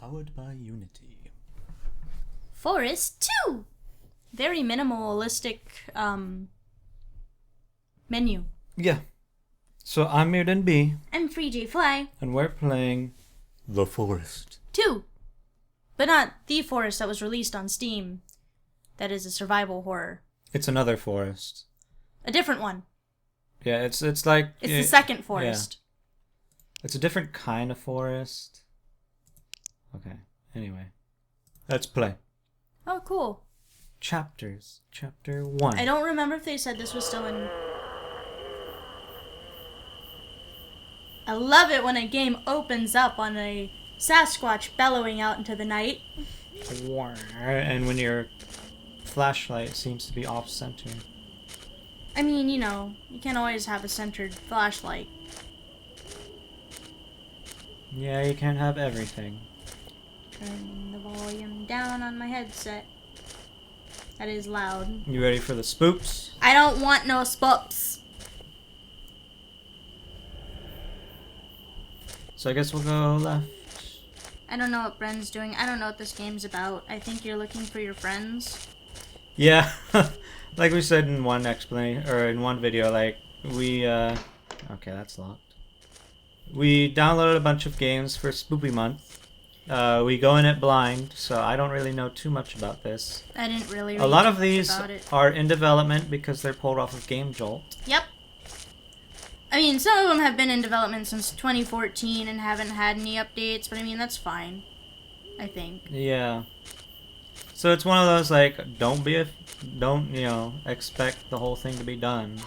Powered by Unity. Forest 2! Very minimalistic, menu. Yeah. So I'm Mutant B. I'm Free J Fly. And we're playing The Forest. 2. But not the Forest that was released on Steam. That is a survival horror. It's another forest. A different one. Yeah, it's like... It's the second forest. Yeah. It's a different kind of forest. Okay, anyway. Let's play. Oh, cool. Chapters. Chapter 1. I don't remember if they said this was still in... I love it when a game opens up on a Sasquatch bellowing out into the night. And when your flashlight seems to be off-center. I mean, you know, you can't always have a centered flashlight. Yeah, you can't have everything. Turning the volume down on my headset. That is loud. You ready for the spoops? I don't want no spoops. So I guess we'll go left. I don't know what Bren's doing. I don't know what this game's about. I think you're looking for your friends. Yeah, like we said in one explanation, or in one video, like, we, okay, that's locked. We downloaded a bunch of games for Spoopy Month. We go in it blind, so I don't really know too much about this. I didn't really read A lot of these about it. are in development because they're pulled off of Game Jolt. Yep. I mean, some of them have been in development since 2014 and haven't had any updates, but I mean, that's fine. I think. Yeah. So it's one of those, like, don't, you know, expect the whole thing to be done.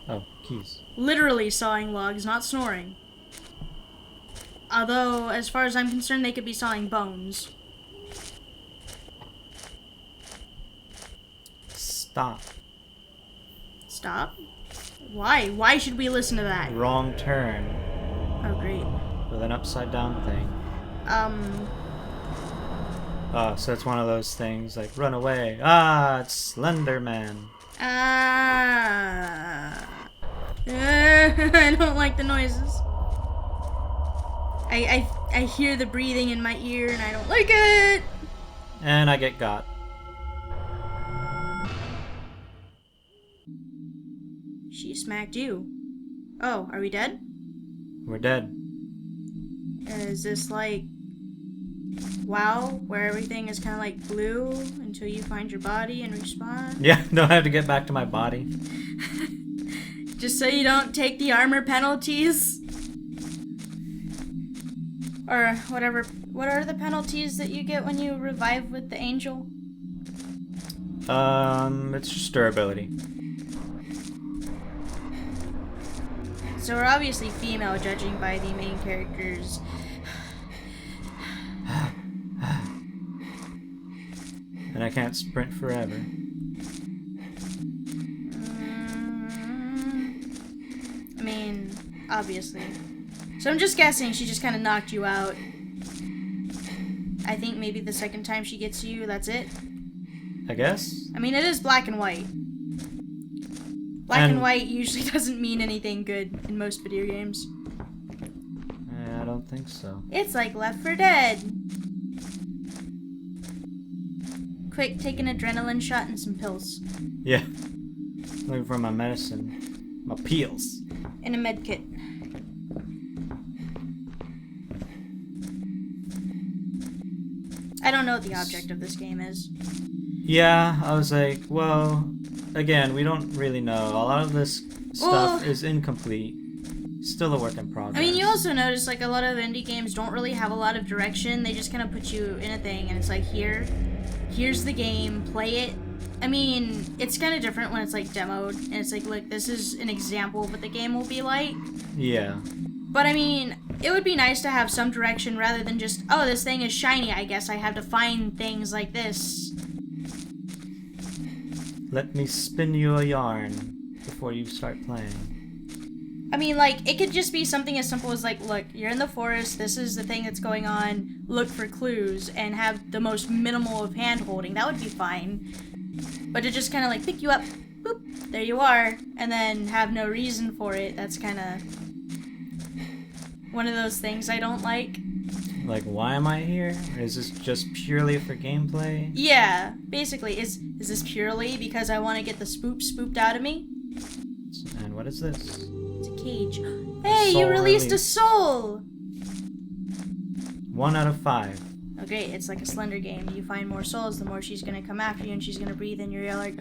Oh, keys. Literally sawing logs, not snoring. Although, as far as I'm concerned, they could be sawing bones. Stop. Stop? Why? Why should we listen to that? Wrong turn. Oh, great. With an upside down thing. Oh, so it's one of those things, like, run away. Ah, it's Slender Man. I don't like the noises. I hear the breathing in my ear and I don't like it. And I get got. She smacked you. Oh, are we dead? We're dead. Is this like WoW, where everything is kind of like blue until you find your body and respawn? Yeah, no, I have to get back to my body. Just so you don't take the armor penalties? Or whatever. What are the penalties that you get when you revive with the angel? It's just durability. So we're obviously female, judging by the main characters. And I can't sprint forever. I mean, obviously. So I'm just guessing she just kind of knocked you out. I think maybe the second time she gets you, that's it. I guess? I mean, it is black and white. Black and white usually doesn't mean anything good in most video games. I don't think so. It's like Left 4 Dead. Quick, take an adrenaline shot and some pills. Yeah. Looking for my medicine. My pills. And a med kit. I don't know what the object of this game is. Yeah, I was like, well, again, we don't really know. A lot of this stuff is incomplete. Still a work in progress. I mean, you also notice, like, a lot of indie games don't really have a lot of direction. They just kind of put you in a thing, and it's like, here's the game, play it. I mean, it's kind of different when it's, like, demoed, and it's like, look, this is an example of what the game will be like. Yeah. But, I mean, it would be nice to have some direction rather than just, oh, this thing is shiny, I guess I have to find things like this. Let me spin you a yarn before you start playing. I mean, like, it could just be something as simple as, like, look, you're in the forest, this is the thing that's going on, look for clues, and have the most minimal of hand-holding. That would be fine. But to just kind of, like, pick you up, boop, there you are, and then have no reason for it, that's kind of... One of those things I don't like. Like, why am I here? Is this just purely for gameplay? Yeah, basically, is this purely because I want to get the spooped out of me? And what is this? It's a cage. Hey, you Soul released a release. soul! 1 out of 5. Okay, it's like a Slender game. You find more souls, the more she's gonna come after you, and she's gonna breathe, and you're like...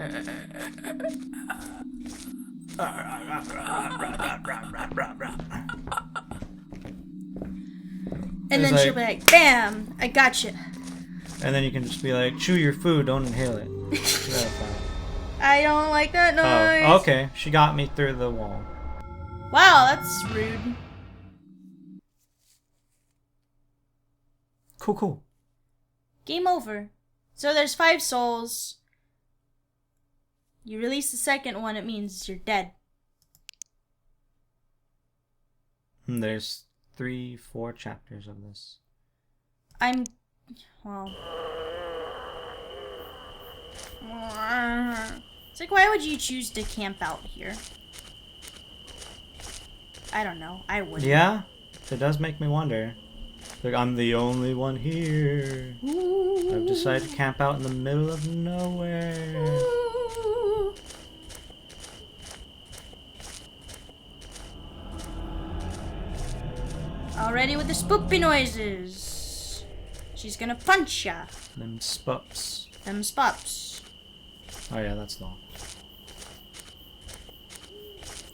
And then It's she'll be like, bam! I gotcha! And then you can just be like, chew your food, don't inhale it. That's fine. I don't like that noise! Oh, okay. She got me through the wall. Wow, that's rude. Cool. Game over. So there's 5 souls. You release the second one, it means you're dead. There's 3-4 chapters of this. Well... It's like, why would you choose to camp out here? I don't know. I wouldn't. Yeah? It does make me wonder. Like, I'm the only one here. Ooh. I've decided to camp out in the middle of nowhere. Ooh. Already with the spoopy noises. She's gonna punch ya. Them spups. Them spops. Oh yeah, that's locked.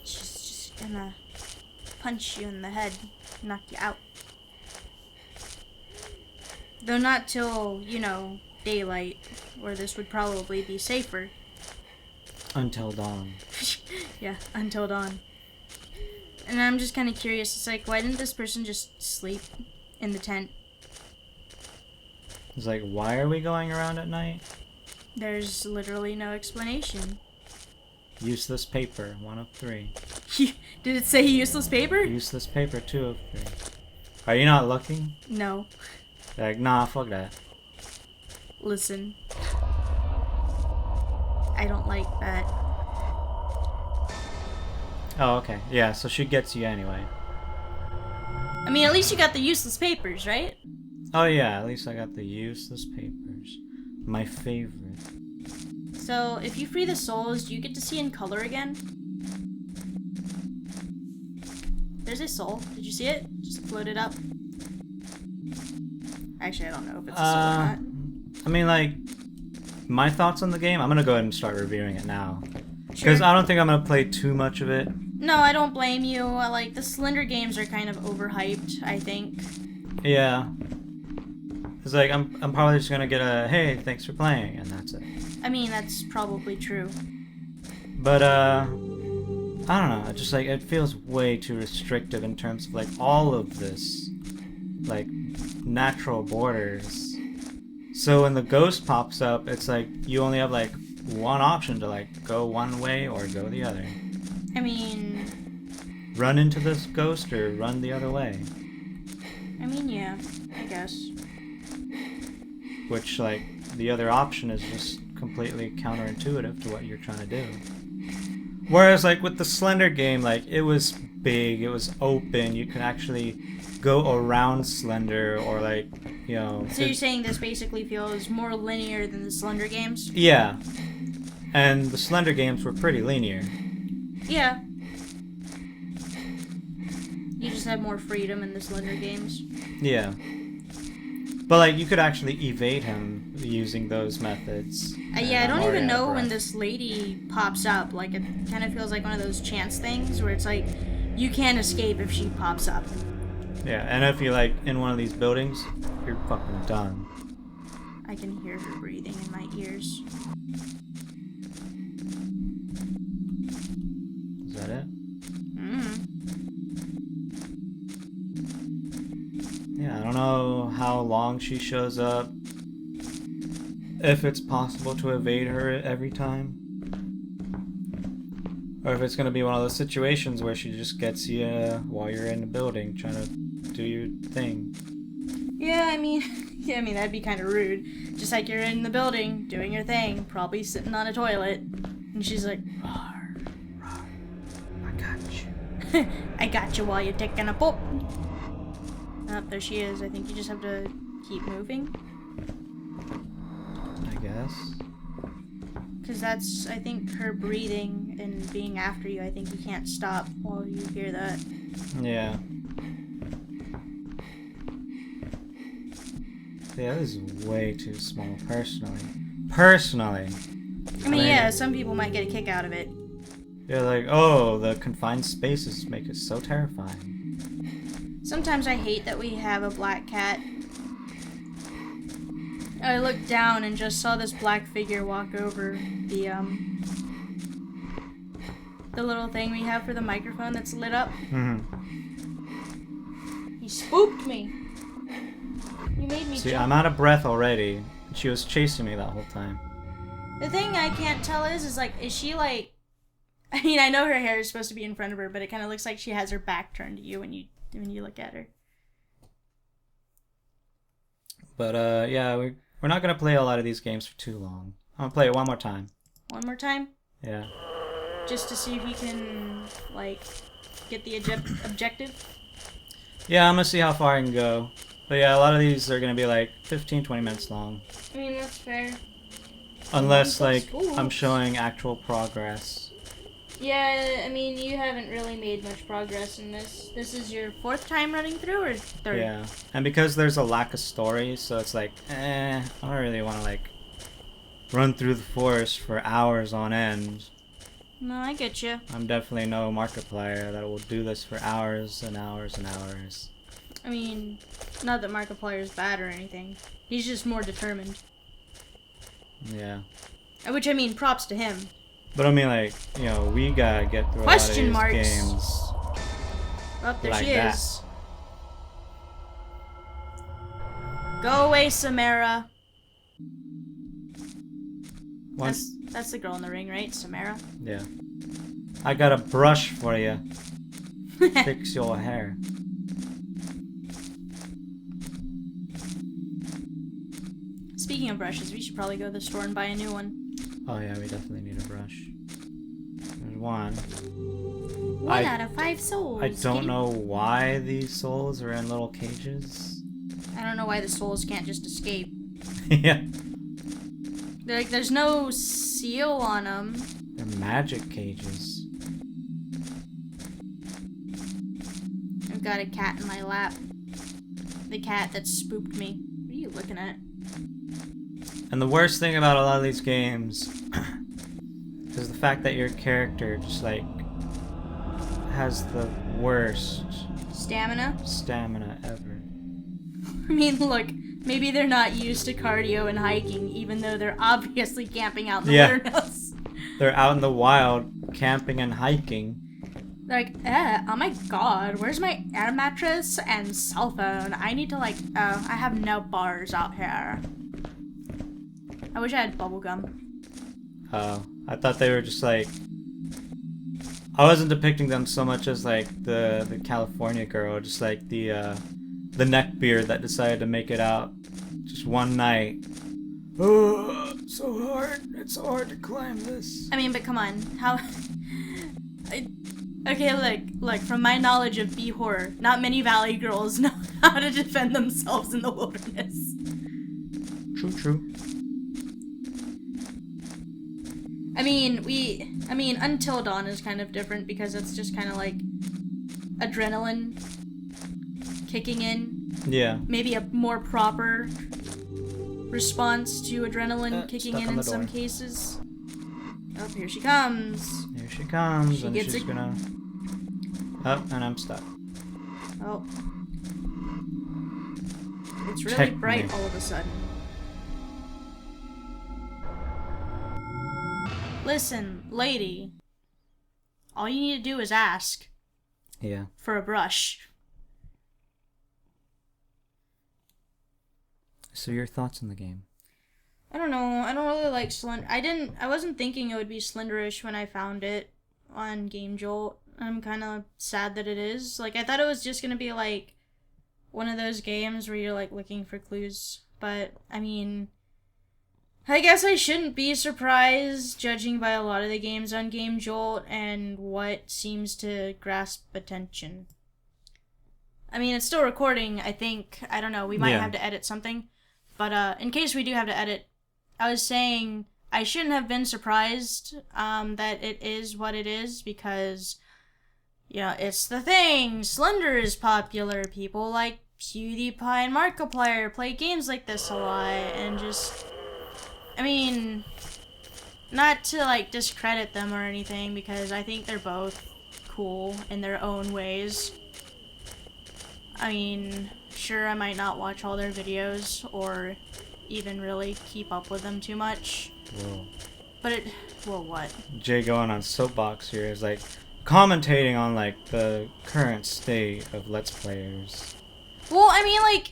She's just gonna punch you in the head, knock you out. Though not till, you know, daylight, where this would probably be safer. Until dawn. Yeah, until dawn. And I'm just kind of curious, it's like, why didn't this person just sleep in the tent? It's like, why are we going around at night? There's literally no explanation. Useless paper, 1 of 3. Did it say useless paper? Useless paper, 2 of 3. Are you not looking? No. Like, nah, fuck that. Listen. I don't like that. Oh, okay. Yeah, so she gets you anyway. I mean, at least you got the useless papers, right? Oh yeah, at least I got the useless papers. My favorite. So, if you free the souls, do you get to see in color again? There's a soul. Did you see it? Just floated up. Actually, I don't know if it's a soul or not. I mean, like, my thoughts on the game, I'm gonna go ahead and start reviewing it now. Because Sure. I don't think I'm gonna play too much of it. No, I don't blame you. Like, the Slender games are kind of overhyped, I think. Yeah. It's like, I'm probably just gonna get a, hey, thanks for playing, and that's it. I mean, that's probably true. But, I don't know, just like, it feels way too restrictive in terms of, like, all of this, like, natural borders. So when the ghost pops up, it's like, you only have, like, one option to, like, go one way or go the other. I mean, Run into this ghost or run the other way. yeah, I guess. Which, like, the other option is just completely counterintuitive to what you're trying to do. Whereas, like, with the Slender game, like, it was big, it was open, you could actually go around Slender, or, like, you know... So you're saying this basically feels more linear than the Slender games? Yeah. And the Slender games were pretty linear. Yeah. You just have more freedom in the Slender games. Yeah. But, like, you could actually evade him using those methods. Yeah, I don't I'm already even out of know when breath. this lady pops up. Like, it kind of feels like one of those chance things where it's like, you can't escape if she pops up. Yeah, and if you're, like, in one of these buildings, you're fucking done. I can hear her breathing in my ears. Is that it? Yeah, I don't know how long she shows up. If it's possible to evade her every time. Or if it's gonna be one of those situations where she just gets you while you're in the building trying to do your thing. Yeah, I mean, that'd be kind of rude. Just like you're in the building, doing your thing, probably sitting on a toilet, and she's like, "Rawr, rawr, I got you." I got you while you're taking a poop. Oh, there she is. I think you just have to keep moving. I guess. Because that's, I think, her breathing and being after you. I think you can't stop while you hear that. Yeah. Yeah, this is way too small, personally. Personally! I mean, yeah, some people might get a kick out of it. You're like, oh, the confined spaces make it so terrifying. Sometimes I hate that we have a black cat. I looked down and just saw this black figure walk over the little thing we have for the microphone that's lit up. He spooked me. You made me See, jump. I'm out of breath already. She was chasing me that whole time. The thing I can't tell is like, is she like... I mean, I know her hair is supposed to be in front of her, but it kind of looks like she has her back turned to you when you look at her. But, yeah, we're not gonna play a lot of these games for too long. I'm gonna play it one more time. One more time? Yeah. Just to see if we can, like, get the objective? Yeah, I'm gonna see how far I can go. But yeah, a lot of these are gonna be like 15-20 minutes long. I mean, that's fair. Unless, like, I'm showing actual progress. Yeah, I mean, you haven't really made much progress in this. This is your 4th time running through, or 3rd? Yeah, and because there's a lack of story, so it's like, I don't really want to, like, run through the forest for hours on end. No, I get you. I'm definitely no Markiplier that will do this for hours and hours and hours. I mean, not that Markiplier's bad or anything. He's just more determined. Yeah. Which, I mean, props to him. But I mean, like, you know, we gotta get through Question a lot of these marks. games. Oh, there Like she that. is. Go away, Samara. Once, That's the girl in the ring, right? Samara? yeah. I got a brush for you. Fix your hair. Speaking of brushes, we should probably go to the store and buy a new one. Oh yeah, we definitely need a brush. There's one. 1 out of 5 souls. I don't know why these souls are in little cages. I don't know why the souls can't just escape. Yeah. Like, there's no seal on them. They're magic cages. I've got a cat in my lap. The cat that spooked me. What are you looking at? And the worst thing about a lot of these games is the fact that your character just, like, has the worst Stamina? stamina ever. I mean, look, maybe they're not used to cardio and hiking, even though they're obviously camping out in the wilderness. They're out in the wild, camping and hiking. They're like, oh my god, where's my air mattress and cell phone? I need to, like, I have no bars out here. I wish I had bubblegum. Oh, I thought they were just like... I wasn't depicting them so much as like the California girl, just like the neckbeard that decided to make it out just one night. Oh, so hard. It's so hard to climb this. I mean, but come on, how... Okay, look, from my knowledge of B-horror, not many Valley girls know how to defend themselves in the wilderness. True. I mean, Until Dawn is kind of different because it's just kind of like adrenaline kicking in. Yeah. Maybe a more proper response to adrenaline kicking in some cases. Oh, here she comes. Here she comes, She and gets she's a- gonna... Oh, and I'm stuck. Oh. It's really Check bright me. all of a sudden. Listen, lady. All you need to do is ask Yeah. for a brush. So your thoughts on the game? I don't know. I don't really like Slender. I wasn't thinking it would be Slenderish when I found it on Game Jolt. I'm kind of sad that it is. Like, I thought it was just going to be, like, one of those games where you're, like, looking for clues. But, I mean, I guess I shouldn't be surprised, judging by a lot of the games on Game Jolt and what seems to grasp attention. I mean, it's still recording, I think. I don't know. We might Yeah. have to edit something. But in case we do have to edit, I was saying I shouldn't have been surprised that it is what it is because, you know, it's the thing. Slender is popular. People like PewDiePie and Markiplier play games like this a lot. And just, I mean, not to, like, discredit them or anything because I think they're both cool in their own ways. I mean, sure, I might not watch all their videos or even really keep up with them too much. Whoa. But well, what? Jay going on soapbox here is like commentating on like the current state of Let's Players. Well, I mean, like,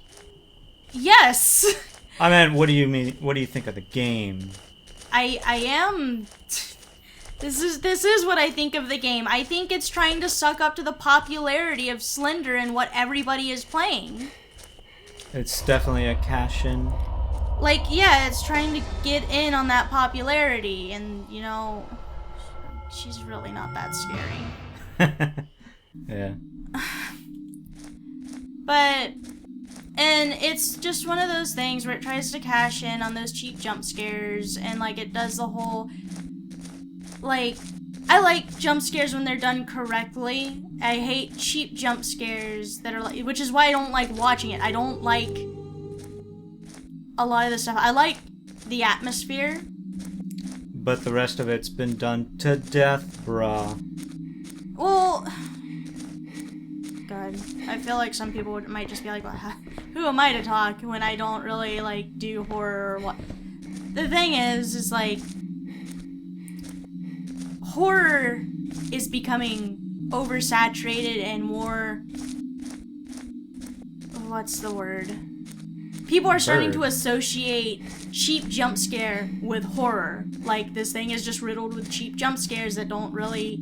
yes. I mean, what do you mean? What do you think of the game? I am. This is what I think of the game. I think it's trying to suck up to the popularity of Slender and what everybody is playing. It's definitely a cash-in. Like, yeah, it's trying to get in on that popularity, and, you know, she's really not that scary. Yeah. But, and it's just one of those things where it tries to cash in on those cheap jump scares, and, like, it does the whole, like, I like jump scares when they're done correctly. I hate cheap jump scares that are like, which is why I don't like watching it. I don't like a lot of the stuff. I like the atmosphere. But the rest of it's been done to death, bruh. Well, God, I feel like some people might just be like, well, who am I to talk when I don't really, like, do horror or what? The thing is like, horror is becoming oversaturated and more, what's the word? People are starting to associate cheap jump scare with horror. Like, this thing is just riddled with cheap jump scares that don't really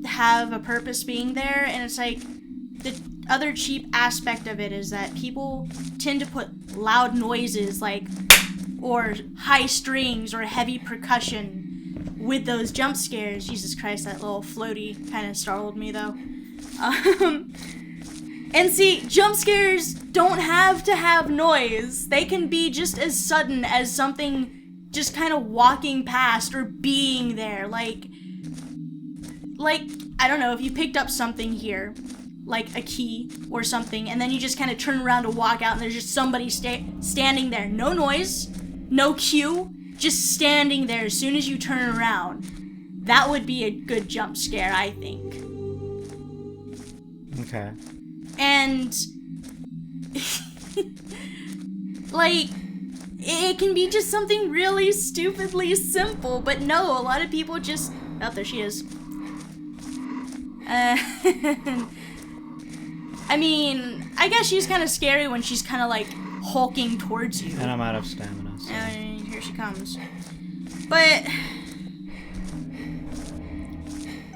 have a purpose being there. And it's like, the other cheap aspect of it is that people tend to put loud noises, like, or high strings or heavy percussion with those jump scares. Jesus Christ, that little floaty kind of startled me, though. And see, jump scares don't have to have noise. They can be just as sudden as something just kind of walking past or being there. Like, I don't know, if you picked up something here, like a key or something, and then you just kind of turn around to walk out and there's just somebody standing there. No noise, no cue, just standing there as soon as you turn around. That would be a good jump scare, I think. Okay. And, like, it can be just something really stupidly simple, but no, a lot of people just, oh, there she is. I mean, I guess she's kind of scary when she's kind of, like, hulking towards you. And I'm out of stamina, so. And here she comes. But,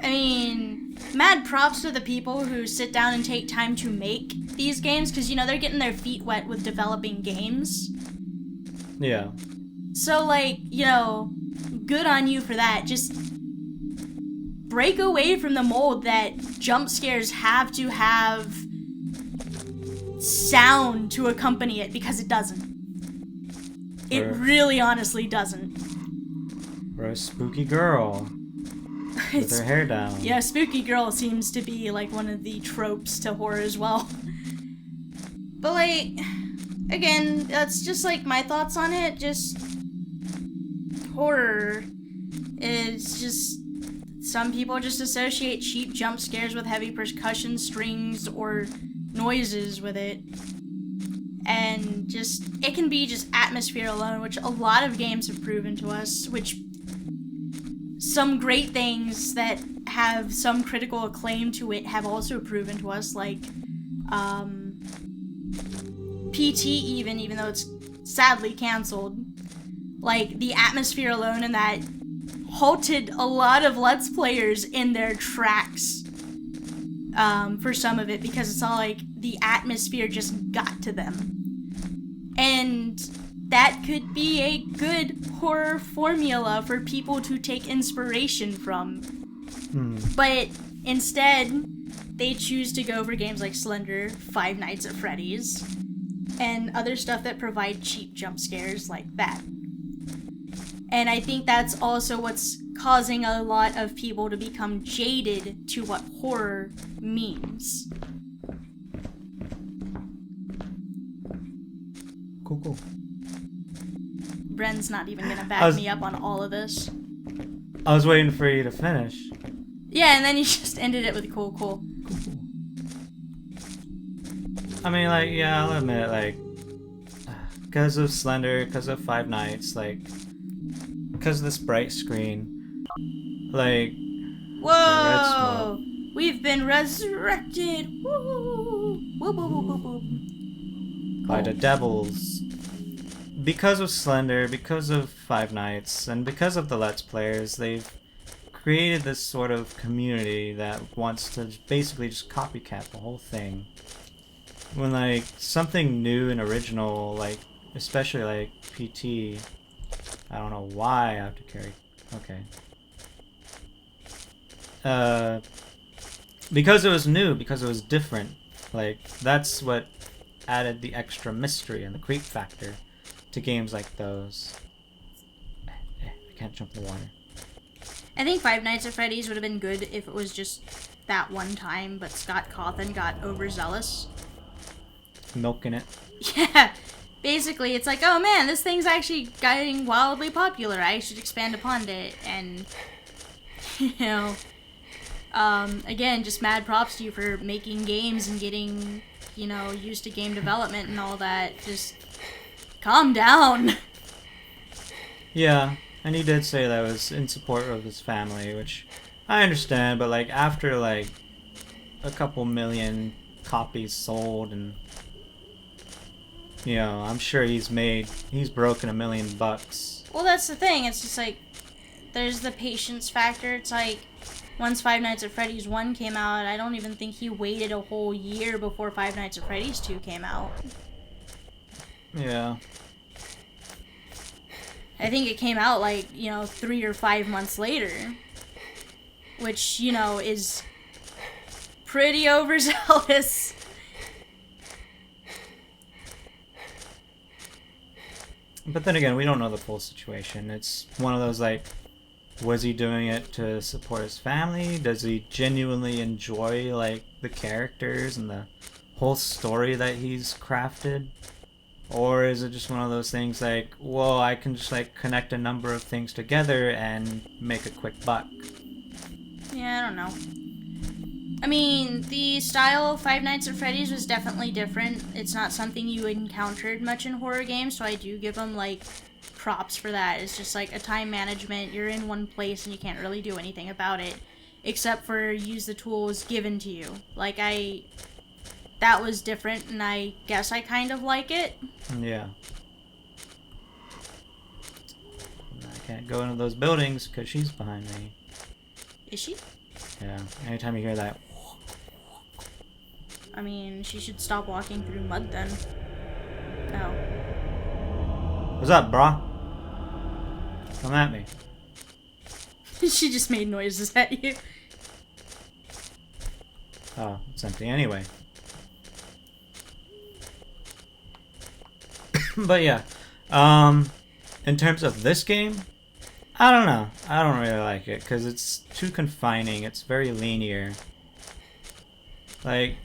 I mean, mad props to the people who sit down and take time to make these games, because, you know, they're getting their feet wet with developing games. Yeah. So, like, you know, good on you for that. Just break away from the mold that jump scares have to have sound to accompany it, because it doesn't. It really honestly doesn't. Or a spooky girl with her hair down. Yeah, spooky girl seems to be like one of the tropes to horror as well. But like, again, that's just like my thoughts on it. Just horror is just, some people just associate cheap jump scares with heavy percussion strings or noises with it. And just, it can be just atmosphere alone, which a lot of games have proven to us, which some great things that have some critical acclaim to it have also proven to us, like PT even though it's sadly canceled. Like, the atmosphere alone in that halted a lot of Let's Players in their tracks for some of it, because it's all like the atmosphere just got to them. And that could be a good horror formula for people to take inspiration from. But instead, they choose to go for games like Slender, Five Nights at Freddy's, and other stuff that provide cheap jump scares like that. And I think that's also what's causing a lot of people to become jaded to what horror means. Cool. Bren's not even gonna back me up on all of this. I was waiting for you to finish. Yeah, and then you just ended it with cool. I mean, like, yeah, I'll admit, like, because of Slender, because of Five Nights, like, because of this bright screen, like, Whoa! red smoke. We've been resurrected! Woo! Woo, woo, woo, woo, woo. By the devils. Because of Slender, because of Five Nights, and because of the Let's Players, they've created this sort of community that wants to basically just copycat the whole thing. When, like, something new and original, like, especially, like, PT, I don't know why I have to carry... Okay. Because it was new, because it was different, like, that's what added the extra mystery and the creep factor to games like those. I can't jump in the water. I think Five Nights at Freddy's would have been good if it was just that one time, but Scott Cawthon got overzealous. Milking it. Yeah, basically it's like, oh man, this thing's actually getting wildly popular. I should expand upon it, and you know, again, just mad props to you for making games and getting, you know, used to game development and all that. Just calm down. Yeah, and he did say that was in support of his family, which I understand, but like after like a couple million copies sold, and you know, I'm sure he's broken $1 million. Well, that's the thing. It's just like, there's the patience factor. It's like, once Five Nights at Freddy's 1 came out, I don't even think he waited a whole year before Five Nights at Freddy's 2 came out. Yeah. I think it came out like, you know, 3 or 5 months later. Which, you know, is pretty overzealous. But then again, we don't know the full situation. It's one of those like, was he doing it to support his family? Does he genuinely enjoy like the characters and the whole story that he's crafted? Or is it just one of those things like, well, I can just like connect a number of things together and make a quick buck? Yeah, I don't know. I mean, the style of Five Nights at Freddy's was definitely different. It's not something you encountered much in horror games, so I do give them, like, props for that. It's just like a time management. You're in one place and you can't really do anything about it, except for use the tools given to you. Like, that was different, and I guess I kind of like it. Yeah. I can't go into those buildings because she's behind me. Is she? Yeah. Anytime you hear that. I mean, she should stop walking through mud then. Oh. What's up, brah? Come at me. She just made noises at you. Oh, it's empty anyway. But yeah, in terms of this game, I don't know. I don't really like it because it's too confining. It's very linear. Like,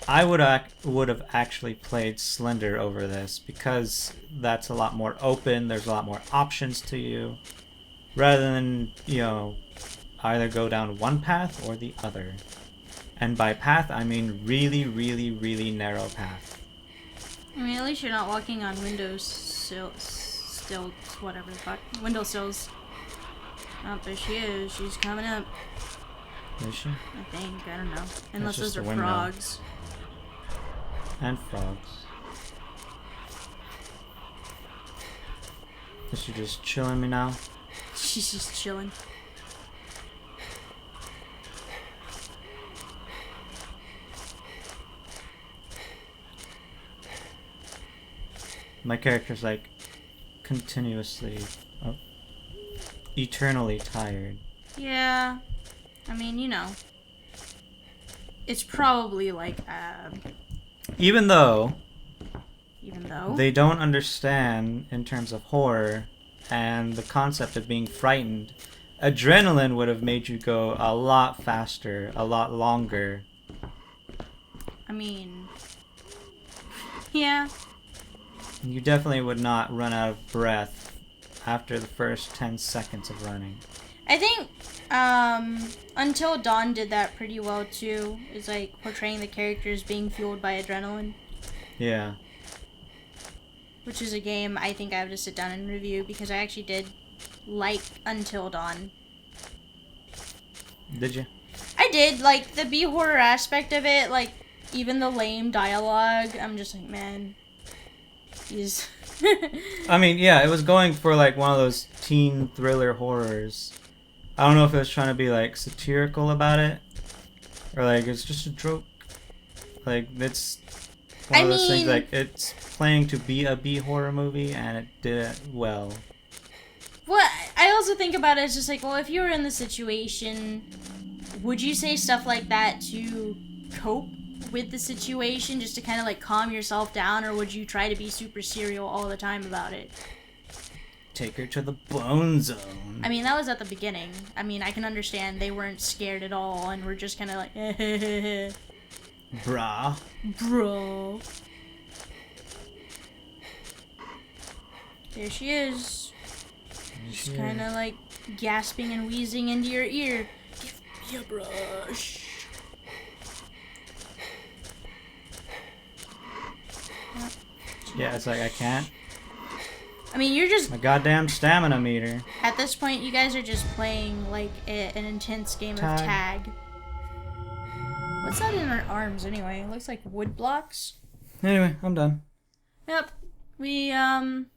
I would have actually played Slender over this because that's a lot more open. There's a lot more options to you, rather than, you know, either go down one path or the other. And by path, I mean really, really, really narrow path. I mean, at least you're not walking on stilts, whatever the fuck. Windowsills. Oh, there she is. She's coming up. Is she? I think. I don't know. Unless just those a are window. frogs. And frogs. Is she just chilling me now? She's just chilling. My character's like continuously, eternally tired. Yeah. I mean, you know. it's probably like, Even though even though. they don't understand in terms of horror and the concept of being frightened, adrenaline would have made you go a lot faster, a lot longer. I mean, yeah. You definitely would not run out of breath after the first 10 seconds of running. I think Until Dawn did that pretty well too. Is like portraying the characters being fueled by adrenaline, Yeah. which is a game I think I have to sit down and review because I actually did like Until Dawn. Did you? I did like the B horror aspect of it, like even the lame dialogue. I'm just like, man, he's. I mean, yeah, it was going for like one of those teen thriller horrors. I don't know if it was trying to be like satirical about it, or like it's just a joke. Like it's one of those things like it's playing to be a B horror movie, and it did it well. Well, I also think about it as just like, well, if you were in the situation, would you say stuff like that to cope with the situation, just to kind of like calm yourself down, or would you try to be super serial all the time about it? Take her to the bone zone. I mean, that was at the beginning. I mean, I can understand they weren't scared at all and were just kind of like, Brah. bro. There she is. Just kind of like gasping and wheezing into your ear. Give me a brush. Yeah, it's like I can't. I mean, you're just My goddamn stamina meter. at this point. You guys are just playing like an intense game of tag. What's that in our arms anyway? It looks like wood blocks. Anyway, I'm done. Yep. We went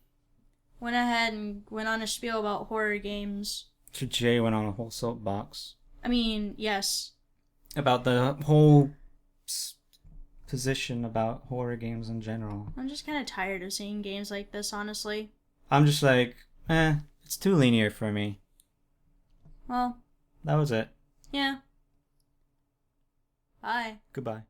ahead and went on a spiel about horror games. So Jay went on a whole soapbox I mean, yes. about the whole position about horror games in general. I'm just kind of tired of seeing games like this, honestly. I'm just like, it's too linear for me. Well, That was it. yeah. Bye. Goodbye.